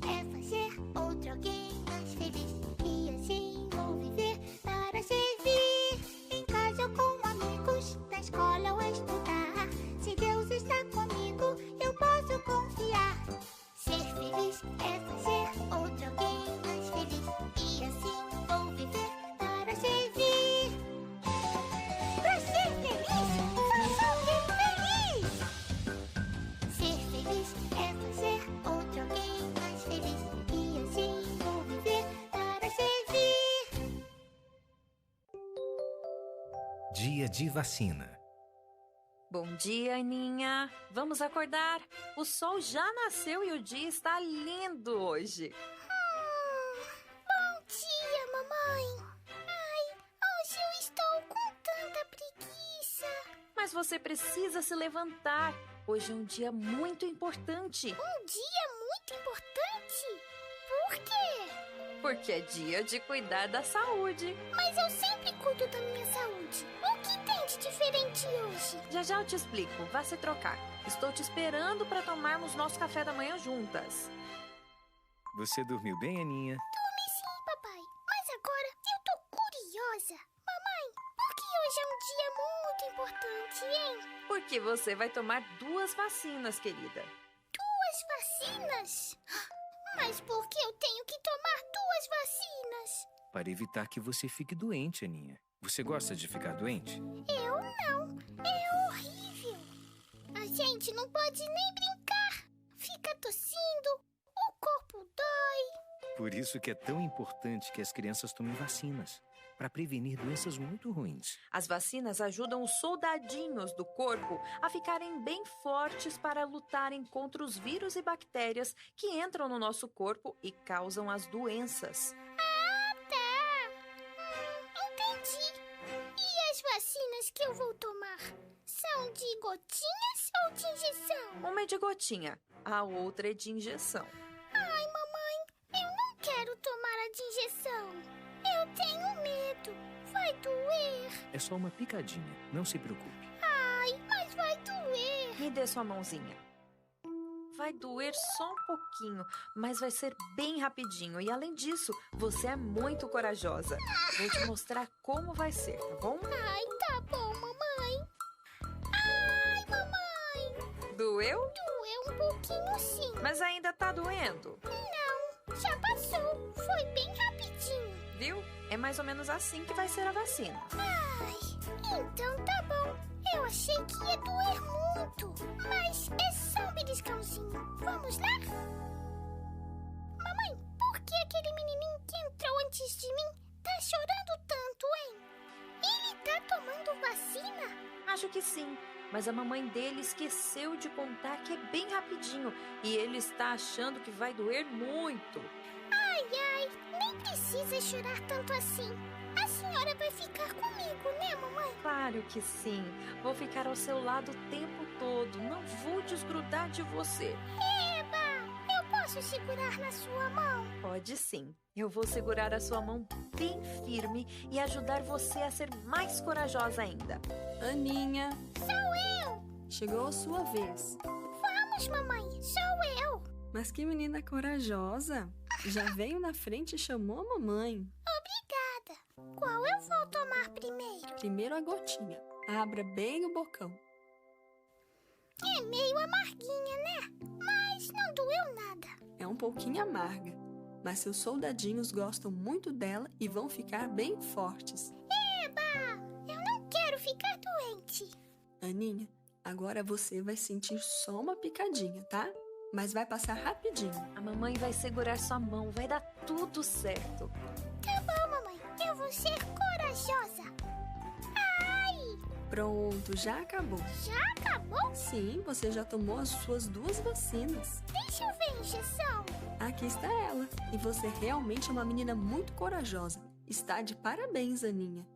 é fazer outro alguém mais feliz. E assim vou viver para servir. Em casa ou com amigos, na escola ou a estudar. Se Deus está comigo, eu posso confiar. Ser feliz é fazer outro alguém mais feliz. E assim vou viver para servir. Pra ser feliz, faça alguém feliz. Ser feliz é fazer outro alguém mais feliz. E assim vou viver para servir. Dia de vacina. Bom dia, Aninha. Vamos acordar. O sol já nasceu e o dia está lindo hoje. Bom dia, mamãe. Ai, hoje eu estou com tanta preguiça. Mas você precisa se levantar. Hoje é um dia muito importante. Um dia muito importante? Por quê? Porque é dia de cuidar da saúde. Mas eu sempre cuido da minha saúde. O que tem de diferente hoje? Já já eu te explico. Vá se trocar. Estou te esperando para tomarmos nosso café da manhã juntas. Você dormiu bem, Aninha? Dormi sim, papai. Mas agora eu tô curiosa. Mamãe, por que hoje é um dia muito importante, hein? Porque você vai tomar 2 vacinas, querida. 2 vacinas? Mas por que eu tenho que tomar 2 vacinas? Para evitar que você fique doente, Aninha. Você gosta de ficar doente? Eu não. É horrível. A gente não pode nem brincar. Fica tossindo, o corpo dói. Por isso que é tão importante que as crianças tomem vacinas, para prevenir doenças muito ruins. As vacinas ajudam os soldadinhos do corpo a ficarem bem fortes para lutarem contra os vírus e bactérias que entram no nosso corpo e causam as doenças. Ah, tá. Entendi. E as vacinas que eu vou tomar? São de gotinhas ou de injeção? Uma é de gotinha, a outra é de injeção. Ai, mamãe, eu não quero tomar a de injeção. Eu tenho medo. Vai doer. É só uma picadinha, não se preocupe. Ai, mas vai doer. Me dê sua mãozinha. Vai doer só um pouquinho, mas vai ser bem rapidinho. E além disso, você é muito corajosa. Vou te mostrar como vai ser, tá bom? Ai, tá bom, mamãe. Ai, mamãe. Doeu? Doeu um pouquinho sim. Mas ainda tá doendo, Não, já passou. Foi bem rapidinho. viu? É mais ou menos assim que vai ser a vacina. Ai, então tá bom. Eu achei que ia doer muito. Mas é só um beliscãozinho. Vamos lá? Mamãe, por que aquele menininho que entrou antes de mim tá chorando tanto, hein? Ele tá tomando vacina? Acho que sim, mas a mamãe dele esqueceu de contar que é bem rapidinho e ele está achando que vai doer muito. Ai, ai, nem precisa chorar tanto assim. A senhora vai ficar comigo, né, mamãe? Claro que sim, vou ficar ao seu lado o tempo todo, não vou desgrudar de você. Eba, eu posso segurar na sua mão? Pode sim, eu vou segurar a sua mão bem firme e ajudar você a ser mais corajosa ainda. Aninha, Sou eu! chegou a sua vez. Vamos, mamãe, sou eu! Mas que menina corajosa! Já veio na frente e chamou a mamãe. Obrigada. Qual eu vou tomar primeiro? Primeiro a gotinha. Abra bem o bocão. É meio amarguinha, né? Mas não doeu nada. É um pouquinho amarga, mas seus soldadinhos gostam muito dela e vão ficar bem fortes. Eba, eu não quero ficar doente. Aninha, agora você vai sentir só uma picadinha, tá? Mas vai passar rapidinho. A mamãe vai segurar sua mão, vai dar tudo certo. Tá bom, mamãe. Eu vou ser corajosa. Ai, Pronto, já acabou. já acabou? Sim, você já tomou as suas 2 vacinas. Deixa eu ver a injeção. Aqui está ela. E você realmente é uma menina muito corajosa. Está de parabéns, Aninha.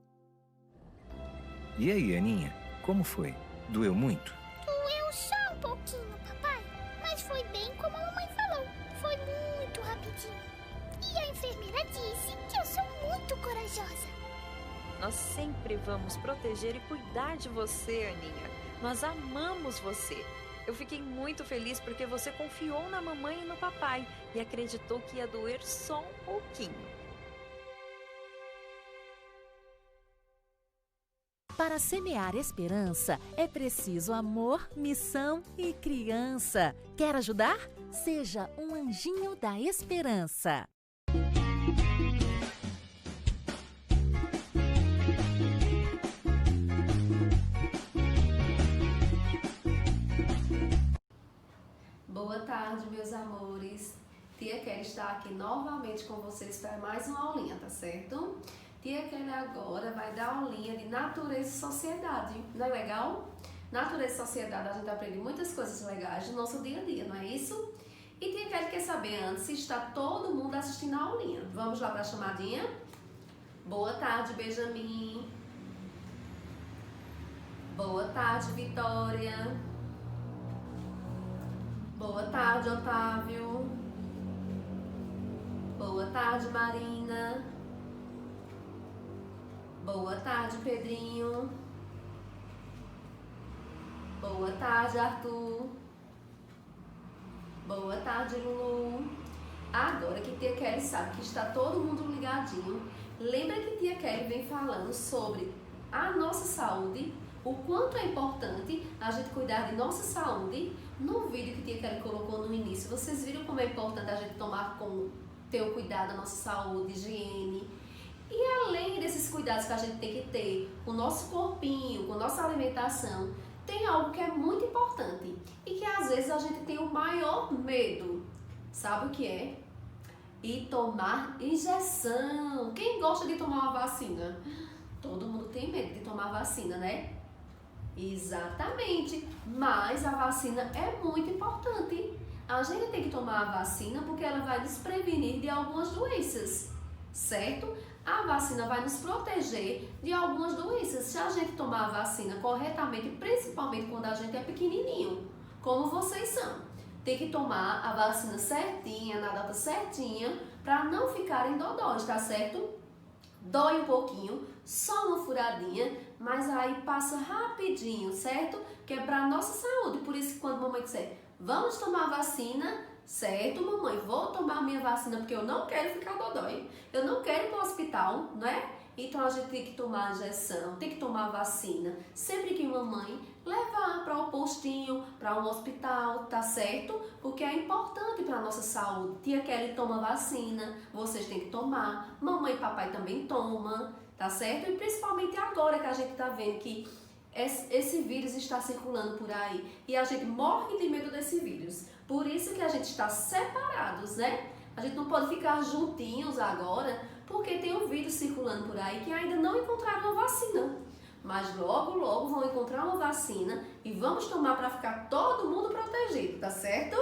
E aí, Aninha, como foi? Doeu muito? Doeu só um pouquinho, papai. Mas foi bem como a mamãe falou. Foi muito rapidinho. E a enfermeira disse que eu sou muito corajosa. Nós sempre vamos proteger e cuidar de você, Aninha. Nós amamos você. Eu fiquei muito feliz porque você confiou na mamãe e no papai e acreditou que ia doer só um pouquinho. Para semear esperança, é preciso amor, missão e criança. Quer ajudar? Seja um anjinho da esperança. Boa tarde, meus amores. Tia Kelly está aqui novamente com vocês para mais uma aulinha, tá certo? Tia Kelly agora vai dar aulinha de natureza e sociedade. Não é legal? Natureza e sociedade, a gente aprende muitas coisas legais do nosso dia a dia, não é isso? E Tia Kelly quer saber antes se está todo mundo assistindo a aulinha. Vamos lá para a chamadinha? Boa tarde, Benjamin. Boa tarde, Vitória. Boa tarde, Otávio. Boa tarde, Marina. Boa tarde, Pedrinho. Boa tarde, Arthur. Boa tarde, Lulu. Agora que Tia Kelly sabe que está todo mundo ligadinho, lembra que Tia Kelly vem falando sobre a nossa saúde, o quanto é importante a gente cuidar de nossa saúde. No vídeo que Tia Kelly colocou no início, vocês viram como é importante a gente ter o cuidado da nossa saúde, higiene. E além desses cuidados que a gente tem que ter com o nosso corpinho, com a nossa alimentação, tem algo que é muito importante e que às vezes a gente tem o maior medo. Sabe o que é? E tomar injeção. Quem gosta de tomar uma vacina? Todo mundo tem medo de tomar vacina, né? Exatamente, mas a vacina é muito importante. A gente tem que tomar a vacina porque ela vai nos prevenir de algumas doenças, certo? A vacina vai nos proteger de algumas doenças. Se a gente tomar a vacina corretamente, principalmente quando a gente é pequenininho, como vocês são, tem que tomar a vacina certinha, na data certinha, para não ficarem dodóis, tá certo? Dói um pouquinho, só uma furadinha, mas aí passa rapidinho, certo? Que é para nossa saúde. Por isso que quando a mamãe disser, vamos tomar vacina, certo, mamãe, vou tomar minha vacina porque eu não quero ficar dodói, eu não quero ir para o hospital, não é? Então a gente tem que tomar a injeção, tem que tomar a vacina. Sempre que mamãe levar para o postinho, para um hospital, tá certo? Porque é importante para a nossa saúde. Tia Kelly toma vacina, vocês têm que tomar. Mamãe e papai também tomam, tá certo? E principalmente agora que a gente tá vendo que esse vírus está circulando por aí e a gente morre de medo desse vírus. Por isso que a gente está separados, né? A gente não pode ficar juntinhos agora, porque tem um vírus circulando por aí que ainda não encontraram uma vacina. Mas logo, logo vão encontrar uma vacina e vamos tomar para ficar todo mundo protegido, tá certo?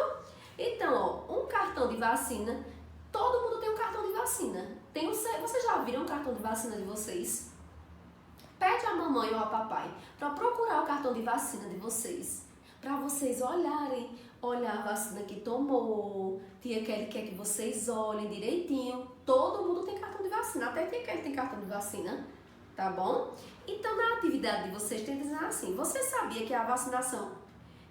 Então, ó, um cartão de vacina, todo mundo tem um cartão de vacina. Vocês já viram o cartão de vacina de vocês? Pede a mamãe ou a papai para procurar o cartão de vacina de vocês, para vocês olhar a vacina que tomou. Tia Kelly quer que vocês olhem direitinho. Todo mundo tem cartão de vacina, até Tia Kelly tem cartão de vacina, tá bom? Então, na atividade de vocês, tem que dizer assim, você sabia que a vacinação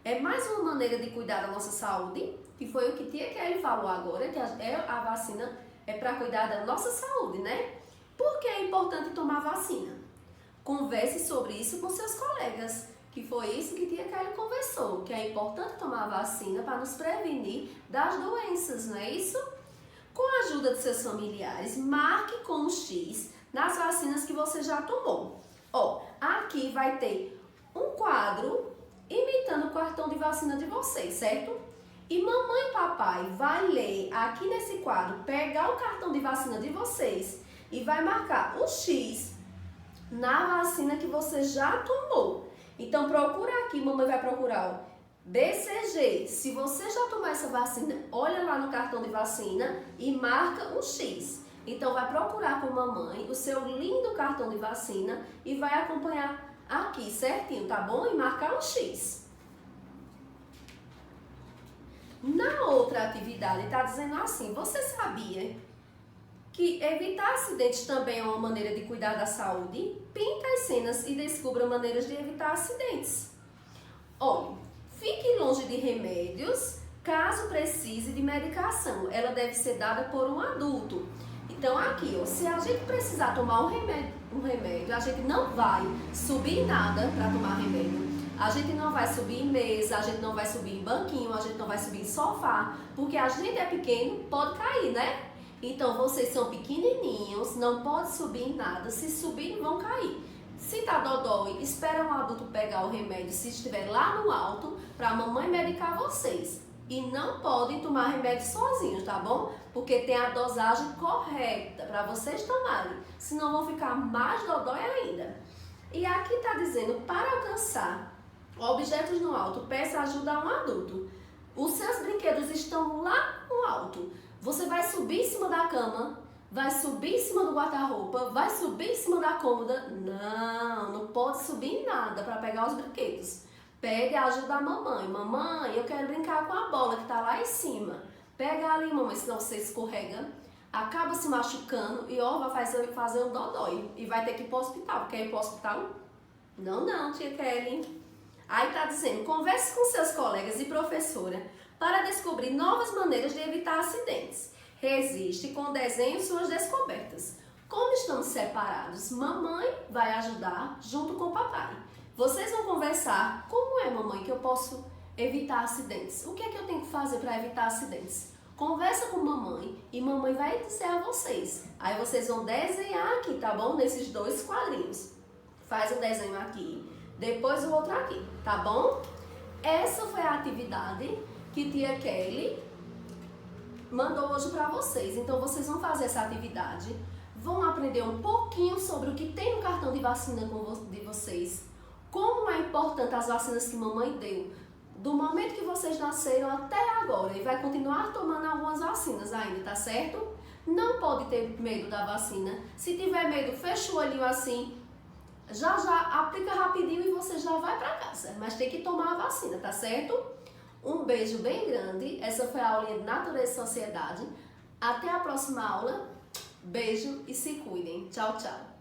é mais uma maneira de cuidar da nossa saúde? Que foi o que Tia Kelly falou agora, que a vacina é para cuidar da nossa saúde, né? Por que é importante tomar vacina? Converse sobre isso com seus colegas, que foi isso que Tia Kelly conversou, que é importante tomar a vacina para nos prevenir das doenças, não é isso? Com a ajuda de seus familiares, marque com um X nas vacinas que você já tomou. Ó, aqui vai ter um quadro imitando o cartão de vacina de vocês, certo? E mamãe e papai vai ler aqui nesse quadro, pegar o cartão de vacina de vocês e vai marcar o X na vacina que você já tomou. Então procura aqui, mamãe vai procurar o BCG. Se você já tomou essa vacina, olha lá no cartão de vacina e marca um X. Então vai procurar com mamãe o seu lindo cartão de vacina e vai acompanhar aqui certinho, tá bom? E marcar um X. Na outra atividade tá dizendo assim, você sabia que evitar acidentes também é uma maneira de cuidar da saúde? Pinta as cenas e descubra maneiras de evitar acidentes. Olha, Fique longe de remédios, caso precise de medicação. Ela deve ser dada por um adulto. Então aqui, ó, se a gente precisar tomar um remédio, a gente não vai subir nada para tomar remédio. A gente não vai subir em mesa, a gente não vai subir em banquinho, a gente não vai subir em sofá, porque a gente é pequeno, pode cair, né? Então vocês são pequenininhos, não pode subir em nada, se subirem vão cair. Se tá dodói, espera um adulto pegar o remédio, se estiver lá no alto, para a mamãe medicar vocês. E não podem tomar remédio sozinhos, tá bom? Porque tem a dosagem correta para vocês tomarem, senão vão ficar mais dodói ainda. E aqui tá dizendo, para alcançar objetos no alto, peça ajuda a um adulto. Os seus brinquedos estão lá no alto. Você vai subir em cima da cama, vai subir em cima do guarda-roupa, vai subir em cima da cômoda. Não pode subir em nada para pegar os brinquedos. Pegue a ajuda da mamãe. Mamãe, eu quero brincar com a bola que tá lá em cima. Pega ali, mamãe, senão você escorrega, acaba se machucando e ó, vai fazer um dodói. E vai ter que ir pro hospital. Quer ir pro hospital? Não, tia Kelly. Aí tá dizendo, converse com seus colegas e professora para descobrir novas maneiras de evitar acidentes. Resiste com desenho suas descobertas. Como estamos separados, mamãe vai ajudar junto com o papai. Vocês vão conversar, como é, mamãe, que eu posso evitar acidentes? O que é que eu tenho que fazer para evitar acidentes? Conversa com mamãe e mamãe vai dizer a vocês. Aí vocês vão desenhar aqui, tá bom? Nesses dois quadrinhos. Faz o desenho aqui, depois o outro aqui, tá bom? Essa foi a atividade que tia Kelly mandou hoje para vocês. Então vocês vão fazer essa atividade, vão aprender um pouquinho sobre o que tem no cartão de vacina de vocês, como é importante as vacinas que mamãe deu, do momento que vocês nasceram até agora, e vai continuar tomando algumas vacinas ainda, tá certo? Não pode ter medo da vacina. Se tiver medo, fecha o olhinho assim, já aplica rapidinho e você já vai para casa. Mas tem que tomar a vacina, tá certo? Um beijo bem grande. Essa foi a aulinha de Natureza e Sociedade. Até a próxima aula. Beijo e se cuidem. Tchau, tchau.